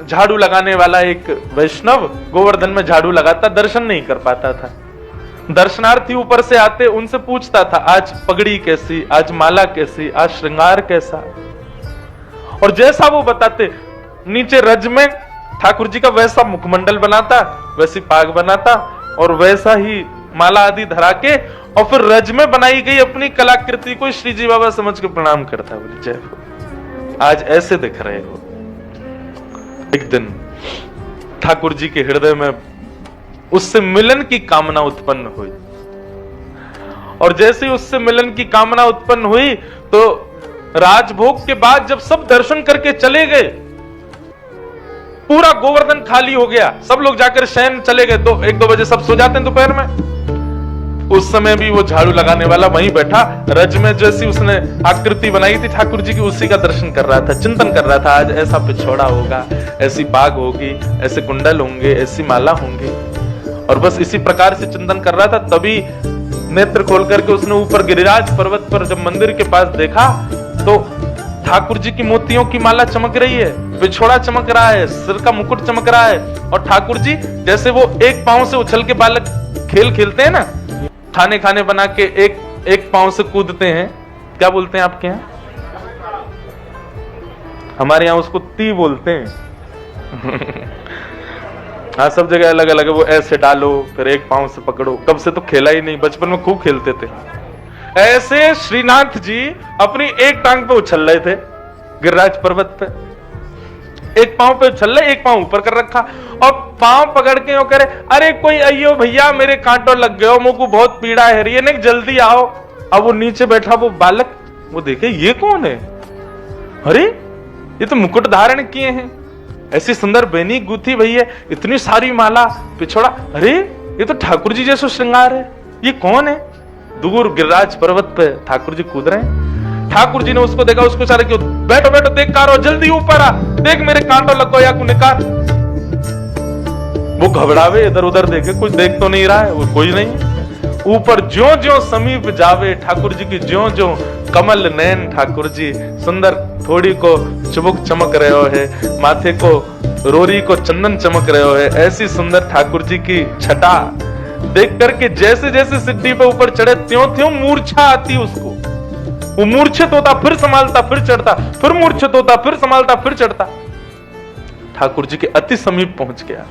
झाड़ू लगाने वाला एक वैष्णव गोवर्धन में झाड़ू लगाता, दर्शन नहीं कर पाता था। दर्शनार्थी ऊपर से आते, उनसे पूछता था आज पगड़ी कैसी, आज माला कैसी, आज श्रृंगार कैसा। और जैसा वो बताते, नीचे रज में ठाकुर जी का वैसा मुखमंडल बनाता, वैसी पाग बनाता और वैसा ही माला आदि धरा के, और फिर रज में बनाई गई अपनी कलाकृति को श्री जी बाबा समझ के प्रणाम करता। बोले जय हो, आज ऐसे दिख रहे हो। एक दिन ठाकुर जी के हृदय में उससे मिलन की कामना उत्पन्न हुई, और जैसे उससे मिलन की कामना उत्पन्न हुई तो राजभोग के बाद जब सब दर्शन करके चले गए, पूरा गोवर्धन खाली हो गया, सब लोग जाकर शयन चले गए। 1-2 बजे सब सो जाते हैं दोपहर में। उस समय भी वो झाड़ू लगाने वाला वहीं बैठा, रज में जैसी उसने आकृति बनाई थी ठाकुर जी की, उसी का दर्शन कर रहा था, चिंतन कर रहा था। आज ऐसा पिछोड़ा होगा, ऐसी पाग होगी, ऐसे कुंडल होंगे, ऐसी माला होंगी, और बस इसी प्रकार से चिंतन कर रहा था। तभी नेत्र खोल करके उसने ऊपर गिरिराज पर्वत पर जब मंदिर के पास देखा तो ठाकुर जी की मोतियों की माला चमक रही है, पिछोड़ा चमक रहा है, सिर का मुकुट चमक रहा है, और ठाकुर जी जैसे वो एक पांव से उछल के बालक खेल खेलते हैं ना, खाने बना के एक पांव से कूदते हैं, क्या बोलते हैं आपके यहाँ? हमारे यहाँ उसको ती बोलते हैं। हाँ, सब जगह अलग अलग है। वो ऐसे डालो, फिर एक पांव से पकड़ो। कब से तो खेला ही नहीं, बचपन में खूब खेलते थे। ऐसे श्रीनाथ जी अपनी एक टांग पे उछल रहे थे गिरिराज पर्वत पे, एक पांव पे उछल रहे, एक पांव ऊपर कर रखा, और पांव पकड़ के वो करे, अरे कोई अयो भैया मेरे कांटों लग गए, मुझे को बहुत पीड़ा है, ये नहीं जल्दी आओ। अब वो नीचे बैठा वो बालक, वो देखे ये कौन है, अरे ये तो मुकुट धारण किए हैं, ऐसी सुंदर बेनी गुथी भैया, इतनी सारी माला, पिछोड़ा, अरे ये तो ठाकुर जी जैसा श्रृंगार है, ये कौन है? दूर गिरिराज पर्वत पे ठाकुर जी कूद रहे हैं। ठाकुर जी ने उसको देखा, उसको सारे क्यों, बैठो बैठो, देख कारो, जल्दी ऊपर आ, देख मेरे कांटों लगो या को निकाल। वो घबरावे, इधर उधर देखे, कुछ देख तो नहीं रहा है, वो कोई नहीं है। ऊपर ज्यों ज्यों समीप जावे ठाकुर जी की, ज्यों ज्यों कमल नैन ठाकुर जी सुंदर थोड़ी को चुबुक चमक रहे हो है, माथे को रोरी को चंदन चमक रहे हो है, ऐसी सुंदर ठाकुर जी की छटा देख करके जैसे जैसे सिद्धि पे ऊपर चढ़े त्यों त्यों मूर्छा आती उसको। वो मूर्छित होता, फिर संभालता, फिर चढ़ता, फिर मूर्छित होता, फिर संभालता, फिर चढ़ता। ठाकुर जी के अति समीप पहुंच गया,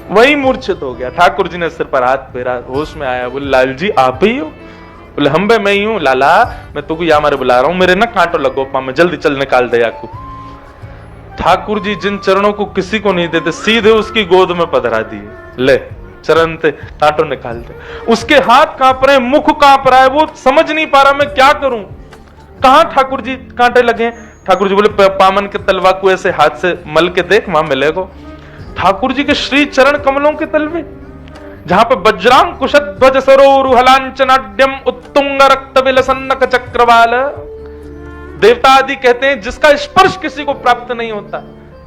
वही मूर्छित हो गया। ठाकुर जी ने सिर पर हाथ फेरा, होश में आया, बोले लाल जी आप ही हो? बोले हम बे मैं ही हूं लाला, मैं तुझको यहाँ मारे बुला रहा हूं, मेरे ना कांटो लगो पाँव में, जल्दी चल निकाल दे याकू। ठाकुर जी जिन चरणों को किसी को नहीं देते, सीधे उसकी गोद में पधरा दिए, ले चरण से कांटो निकाल दे। उसके हाथ कांप रहे, मुख कांप रहा है, वो समझ नहीं पा रहा मैं क्या करूं, कहां ठाकुर जी कांटे लगे। ठाकुर जी बोले पामन के तलवा को ऐसे हाथ से मल के देख, वहां मिलेगा। ठाकुर जी के श्री चरण कमलों के तलवे, जहां पे वज्रांग कुशत ध्वज सरोरु हलांचनाड्यम उत्तुंग रक्त विलसन्नक चक्रवाल, देवता आदि कहते हैं जिसका स्पर्श किसी को प्राप्त नहीं होता,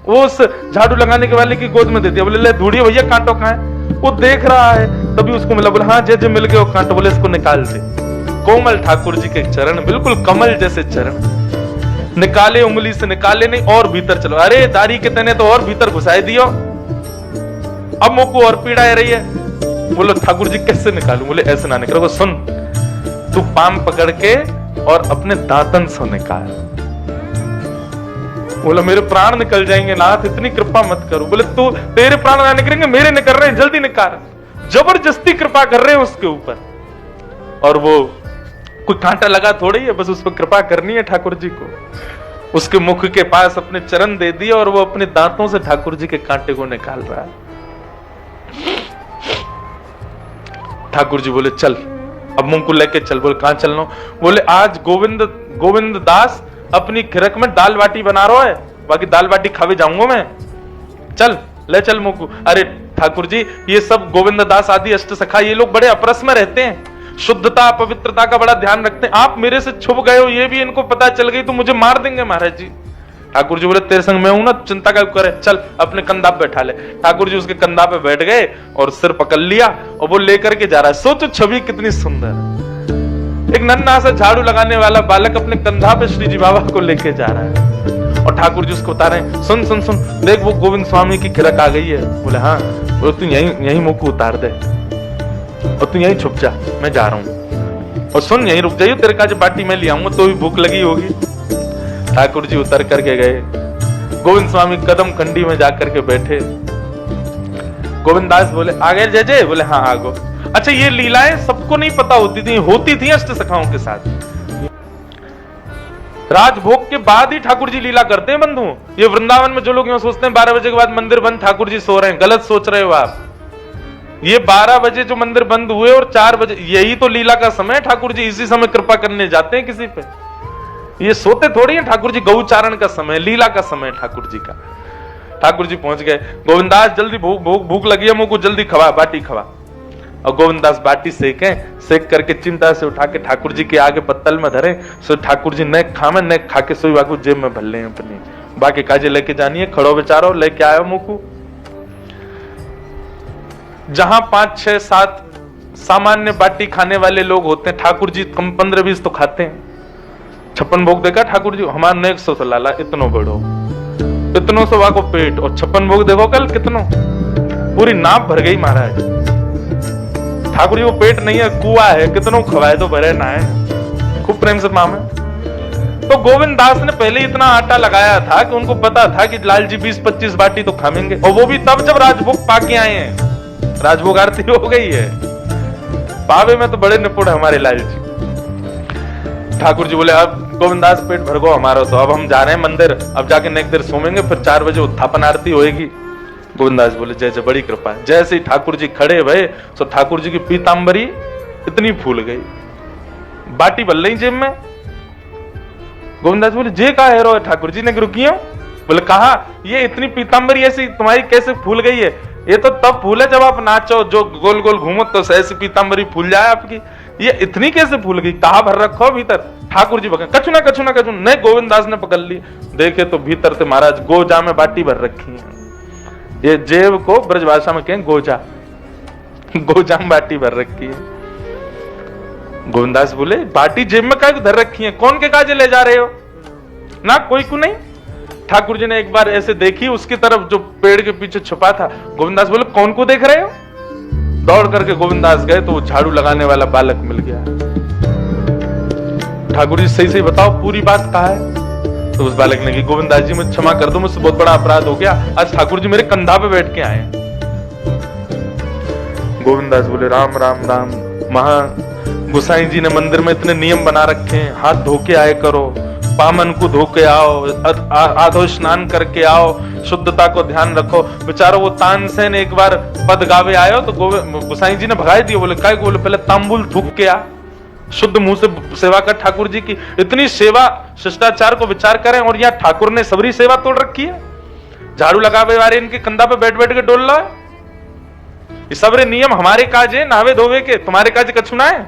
वो उस झाड़ू लगाने के वाले की गोद में दे दिया। बोले ले ढूंढिए भैया कांटो कहां है। वो देख रहा है, तभी उसको मिला, बोले हाँ जे जे मिल गए वो कांटो, बोले इसको निकाल दे। कोमल ठाकुर जी के चरण, बिल्कुल कमल जैसे चरण, निकाले, उंगली से निकाले नहीं, और भीतर चलो, अरे दाढ़ी के तने तो और भीतर घुसाए दियो, अब मुझको और पीड़ा आ रही है। बोलो ठाकुर जी कैसे निकालूं? बोले ऐसे ना निकालो, सुन तू पाम पकड़ के और अपने दांतन से निकाल। बोला मेरे प्राण निकल जाएंगे नाथ, इतनी कृपा मत करो। बोले तू, तेरे प्राण ना निकलेंगे, मेरे निकल रहे हैं, जल्दी निकाल। जबरदस्ती कृपा कर रहे हैं उसके ऊपर, और वो कोई कांटा लगा थोड़ी है, बस उस पर कृपा करनी है ठाकुर जी को। उसके मुख के पास अपने चरण दे दिए, और वो अपने दांतों से ठाकुर जी के कांटे को निकाल रहा है। ठाकुर जी बोले चल, अब मुंह को लेके चल। बोले कहां चलना? बोले आज गोविंद दास अपनी खिरक में दाल बाटी बना रहा है, बाकी दाल बाटी खावे जाऊंगा मैं, चल ले चल मुंह को। अरे ठाकुर जी ये सब गोविंद दास आदि अष्ट सखा, ये लोग बड़े अपरस में रहते हैं, शुद्धता पवित्रता का बड़ा ध्यान रखते हैं, आप मेरे से छुप गए हो, ये भी इनको पता चल गई तो मुझे मार देंगे महाराज जी। ठाकुर जी बोले तेरे संग मैं हूं ना, चिंता क्या करे, चल अपने कंधा पे बैठा ले। ठाकुर जी उसके कंधा पे बैठ गए और सिर पकड़ लिया, और वो लेकर के जा रहा है। सोचो छवि कितनी सुंदर, एक नन्हा सा झाड़ू लगाने वाला बालक अपने कंधा पे श्री जी बाबा को लेके जा रहा है, और ठाकुर जी उसको बता रहे हैं, सुन सुन सुन, देख वो गोविंद स्वामी की किरक आ गई है। बोले हाँ। बोले तू यहीं मुंह को उतार दे और तू यहीं छुप जा, मैं जा रहा हूं। और सुन, यहीं रुक जाइए, तेरे का जो बाटी मैं ले आऊंगा, तो भी भूख लगी होगी। ठाकुर जी उतर करके गए। गोविंद स्वामी कदम खंडी में जाकर के बैठे। गोविंद दास बोले आ गए जय जय? बोले हाँ आ गो। अच्छा, ये लीलाएं सबको नहीं पता होती थी अष्ट सखाओं के साथ। राजभोग के बाद ही ठाकुर जी लीला करते हैं बंधु। ये वृंदावन में जो लोग यूं सोचते हैं 12 बजे के बाद मंदिर बंद, ठाकुर जी सो रहे हैं, गलत सोच रहे हो आप। ये 12 बजे जो मंदिर बंद हुए और 4 बजे, यही तो लीला का समय। ठाकुर जी इसी समय कृपा करने जाते हैं किसी पे। ये सोते थोड़ी है ठाकुर जी, गौचारण का समय, लीला का समय ठाकुर जी का। ठाकुर जी पहुंच गए। गोविंदास जल्दी भूख लगी है, मुझको को जल्दी खवा, बाटी खवा। और गोविंदास बाटी सेक करके चिंता से उठा के ठाकुर जी के आगे पत्तल में धरे। सो ठाकुर जी न खावे न खा के सोई वाकू जेब में भर ले अपनी, बाकी काजे लेके जानी है, खड़ो बेचारो लेके आयो मुकू। जहां 5, 6, 7 सामान्य बाटी खाने वाले लोग होते हैं, ठाकुर जी कम 15-20 तो खाते हैं। 56 भोग देखा ठाकुर जी, हमारा ने 100 लाला इतनो बड़ो, इतनो सो वाको पेट, और 56 भोग देखो कल कितनो, पूरी नाप भर गई महाराज। ठाकुर जी वो पेट नहीं है, कुआ है, कितनों खवाए तो भरे ना है, खूब प्रेम से मामे। तो गोविंद दास ने पहले इतना आटा लगाया था कि उनको पता था कि लाल जी 20-25 बाटी तो खाएंगे, और वो भी तब जब राजभोग पाके आए हैं। राजभोग आरती हो गई है, पावे में तो बड़े निपुण है हमारे लाल जी। ठाकुर जी बोले अब गोविंदास पेट भर गो हमारा, तो अब हम जा रहे हैं मंदिर, अब जाके नेक देर सोमेंगे, फिर 4 बजे उत्थापन आरती होएगी। गोविंदास बोले जय जय, बड़ी कृपा। जैसे ही ठाकुर जी खड़े भये, तो ठाकुर जी की पीतांबरी इतनी फूल गई, बाटी बल रही जेब में। गोविंदास बोले जे का है रो? ठाकुर जी ने रुकी। बोले कहा ये इतनी पीतांबरी ऐसी तुम्हारी कैसे फूल गई है? ये तो तब फूले जब आप नाचो, जो गोल गोल घूमो तो ऐसी पीतांबरी फूल जाए आपकी, ये इतनी कैसे फूल गई? कहा भर रखो भीतर? ठाकुर जी बके कछु ना कछु ना कछु नहीं। गोविंदास ने पकड़ ली, देखे तो भीतर से महाराज गोजा में बाटी भर रखी है। ये जेब को ब्रज भाषा में कहें गोजा, गोजा में बाटी भर रखी है। गोविंदास बोले बाटी जेब में क्या धर रखी है? कौन के काजे ले जा रहे हो? ना कोई को नहीं। ठाकुर जी ने एक बार ऐसे देखी उसकी तरफ जो पेड़ के पीछे छुपा था। गोविंदास बोले कौन को देख रहे हो? दौड़ करके गोविंदास गए तो वो झाड़ू लगाने वाला बालक मिल गया। ठाकुर जी सही बताओ पूरी बात कहा है? तो उस बालक ने कहा गोविंदास जी मुझे क्षमा कर दो, मुझसे बहुत बड़ा अपराध हो गया, आज ठाकुर जी मेरे कंधा पे बैठ के आए। गोविंदास बोले राम राम राम, महा गोसाई जी ने मंदिर में इतने नियम बना रखे हैं, हाथ धो के आए करो, पामन को धो के आओ, आधो स्नान करके आओ, शुद्धता को ध्यान रखो। बेचारो वो तानसेन एक बार पद गावे आयो तो गोसाई जी ने भगाई दिया। बोले काय? बोले पहले तांबुल थूक के आ, शुद्ध मुंह से सेवा कर ठाकुर जी की। इतनी सेवा शिष्टाचार को विचार करें, और यहाँ ठाकुर ने सबरी सेवा तोड़ रखी है। झाड़ू लगावे वाले इनके कंधा पे बैठ बैठ के डोल रहा है। ये सबरे नियम हमारे काजे नावे धोवे के, तुम्हारे काजे कछु ना है।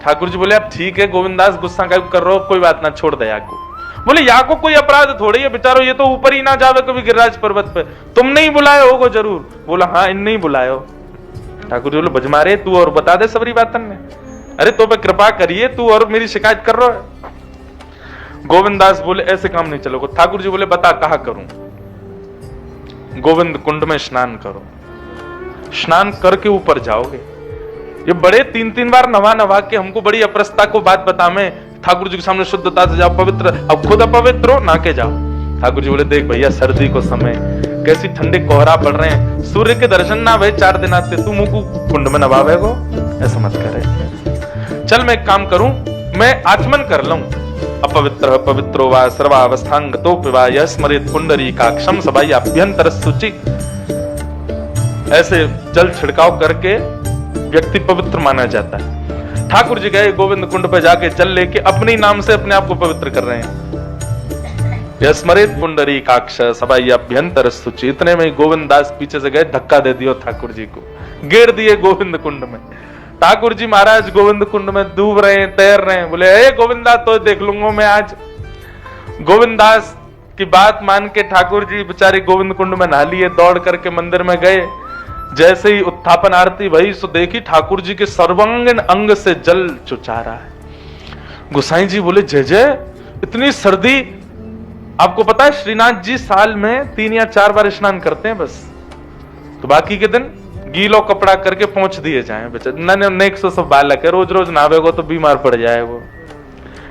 ठाकुर जी बोले अब ठीक है गोविंदास, गुस्सा कर रहे हो, कोई बात ना, छोड़ दे याको। बोले याको कोई अपराध थोड़ी है, बेचारो ये तो ऊपर ही ना जावे कभी गिरिराज पर्वत पे, तुमने ही बुलाए होगो जरूर। बोला हाँ इनने ही बुलाए हो। ठाकुर जी बोले बजमारे तू और बता दे सबरी बातन ने, अरे तो पे कृपा करिए, तू और मेरी शिकायत कर रहा है। गोविंदास बोले ऐसे काम नहीं चलोगे। ठाकुर जी बोले बता कहा करूं? गोविंद कुंड में स्नान करो, स्नान करके ऊपर जाओगे। ये बड़े 3-3 बार नवा के हमको बड़ी अपरसता को बात बता, मैं ठाकुर जी के सामने शुद्धता से जाओ, पवित्र, अब खुद अपवित्र हो ना के जाओ। ठाकुर जी बोले देख भैया सर्दी को समय, कैसी ठंडे कोहरा पड़ रहे हैं, सूर्य के दर्शन ना भाई 4 दिन आते, तू मुंह को कुंड में नवावे को, ऐसा मत करे। चल मैं एक काम करूं, मैं आचमन कर लूं। अपवित्र पवित्रो वा सर्वावस्थांगतो पिवा यह स्मरित पुंडरीकाक्षम सबाई अभ्यंतर शुचि। ऐसे जल छिड़काव करके व्यक्ति पवित्र माना जाता है। ठाकुर जी गए गोविंद कुंड पे जाके जल लेके अपने नाम से अपने आप को पवित्र कर रहे हैं। यह स्मरित पुंडरीकाक्ष सबाई अभ्यंतर शुचि। इतने में गोविंद दास पीछे से गए, धक्का दे दियो ठाकुर जी को, गिर दिए गोविंद कुंड में। ठाकुर जी महाराज गोविंद कुंड में डूब रहे हैं, तैर रहे हैं। बोले ए गोविंदास तो देख लूंगा मैं आज। गोविंदास की बात मान के ठाकुर जी बेचारे गोविंद कुंड में नहा लिए, दौड़ करके मंदिर में गए। जैसे ही उत्थापन आरती भई सो देखी ठाकुर जी के सर्वांगीण अंग से जल चुचा रहा है। गोसाई जी बोले जय जय, इतनी सर्दी आपको पता है श्रीनाथ जी साल में 3 या 4 बार स्नान करते हैं बस, तो बाकी के दिन गीलो कपड़ा करके पहुंच दिए जाए। बेचारे नेक सो सब बालक है, रोज रोज नहावेगो तो बीमार पड़ जाए वो,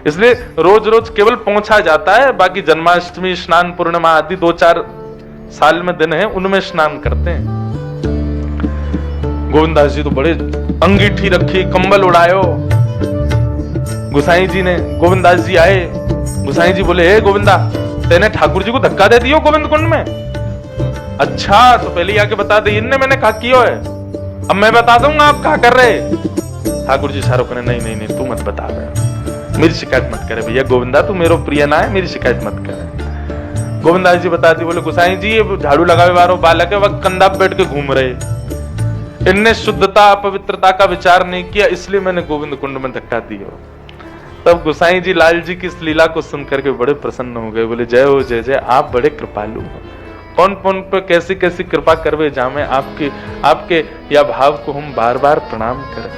इसलिए रोज रोज केवल पहुंचा जाता है। बाकी जन्माष्टमी, स्नान पूर्णिमा आदि 2-4 साल में दिन है, उनमें स्नान करते हैं। गोविंदास जी तो बड़े अंगीठी रखी, कंबल उड़ायो। गोसाई जी ने, गोविंदास जी आए, गोसाई जी बोले, हे गोविंदा, तेने ठाकुर जी को धक्का दे दियो गोविंद कुंड में? अच्छा, तो पहले ही आके बता दे, इनने मैंने कहा कियो है, अब मैं बता दूंगा आप क्या कर रहे। ठाकुर जी शाहरुख ने, नहीं नहीं नहीं, तू मत बता रहे, मेरी शिकायत मत करे भैया गोविंदा, तू मेरो प्रिय ना है, मेरी शिकायत मत करे। गोविंदास जी बताती, बोले गोसाई जी ये झाड़ू लगावे वालो बालक है, वह कंधा पे बैठ के घूम रहे, इनने शुद्धता पवित्रता का विचार नहीं किया, इसलिए मैंने गोविंद कुंड में धक्का दिया। तब गोसाई जी लाल जी की इस लीला को सुनकर के बड़े प्रसन्न हो गए, बोले जय हो जय जय, आप बड़े कृपालु हो, कौन कौन पे कैसी कैसी कृपा करवे जामे, आपके या भाव को हम बार बार प्रणाम करें।